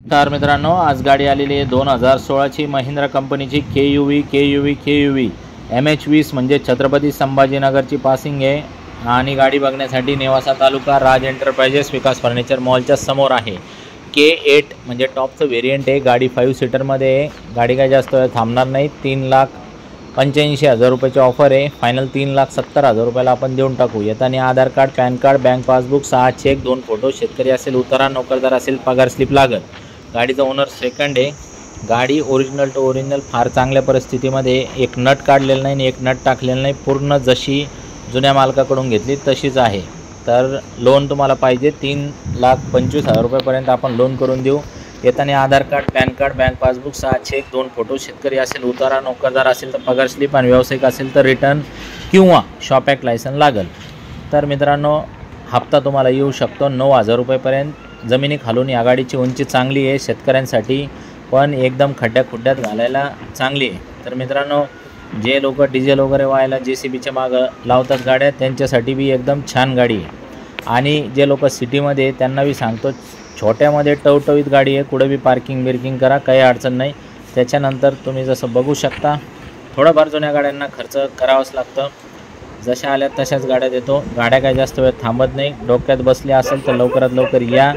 तर मित्रांनो, आज गाडी आलेली आहे 2016ची महिंद्रा कंपनीची के यू व्ही MH20 म्हणजे छत्रपती संभाजीनगरची पासिंग आहे आणि गाडी बघण्यासाठी नेवासा तालुका राज एंटरप्राइजेस विकास फर्निचर मॉलच्या समोर आहे। K8 म्हणजे टॉपचं व्हेरियंट आहे। गाडी 5 सीटरमध्ये आहे। गाडी काय जास्त वेळ थांबणार नाही। 3,85,000 रुपयाची ऑफर आहे। फायनल 3,70,000 रुपयाला आपण देऊन टाकू। येताना Aadhaar card, PAN card, bank passbook, 6 cheque, 2 photo, शेतकरी असेल उतारा, नोकरदार असेल पगार स्लिप लागेल। गाडीचा ओनर सेकंड आहे। गाडी ओरिजिनल टू ओरिजिनल फार चांगल्या परिस्थितीमध्ये, एक नट काढलेलं नाही आणि एक नट टाकलेलं नाही, पूर्ण जशी जुन्या मालकाकडून घेतली तशीच आहे। तर लोन तुम्हाला पाहिजे 3,25,000 रुपयापर्यंत आपण लोन करून देऊ। येताना Aadhaar card, PAN card, bank passbook, 6 cheque, 2 photo, शेतकरी असेल उतारा, नोकरदार असेल तर पगार स्लिप आणि व्यावसायिक असेल तर रिटर्न किंवा शॉप ॲक्ट लायसन लागेल। तर मित्रांनो, हप्ता तुम्हाला येऊ शकतो 9,000 रुपयापर्यंत। जमिनी खालून या गाडीची उंची चांगली आहे, शेतकऱ्यांसाठी पण एकदम खड्ड्यात घालायला चांगली आहे। तर मित्रांनो, जे लोक डिझेल वगैरे व्हायला JCBच्या मागं लावतात गाड्या, त्यांच्यासाठी बी एकदम छान गाडी आहे। आणि जे लोक सिटीमध्ये त्यांना बी सांगतो, छोट्यामध्ये टवटवीत गाडी आहे, कुठं बी पार्किंग करा, काही अडचण नाही। त्याच्यानंतर तुम्ही जसं बघू शकता, थोडंफार जुन्या गाड्यांना खर्च करावाच लागतं। जशा आल्या तशाच गाड्या देतो। गाड्या काय जास्त वेळ थांबत नाही। डोक्यात बसले असेल तर लवकरात लवकर या।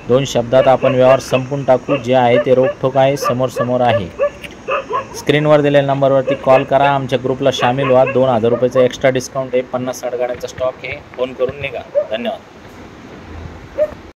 2 शब्दात आपण व्यवहार संपून टाकू। जे आहे ते रोखठोक आहे, समोर आहे। स्क्रीनवर दिलेल्या नंबरवरती कॉल करा, आमच्या ग्रुपला सामील व्हा। 2,000 रुपयाचा एक्स्ट्रा डिस्काउंट आहे। 50-60 गाड्यांचा स्टॉक आहे। फोन करून निघा। धन्यवाद।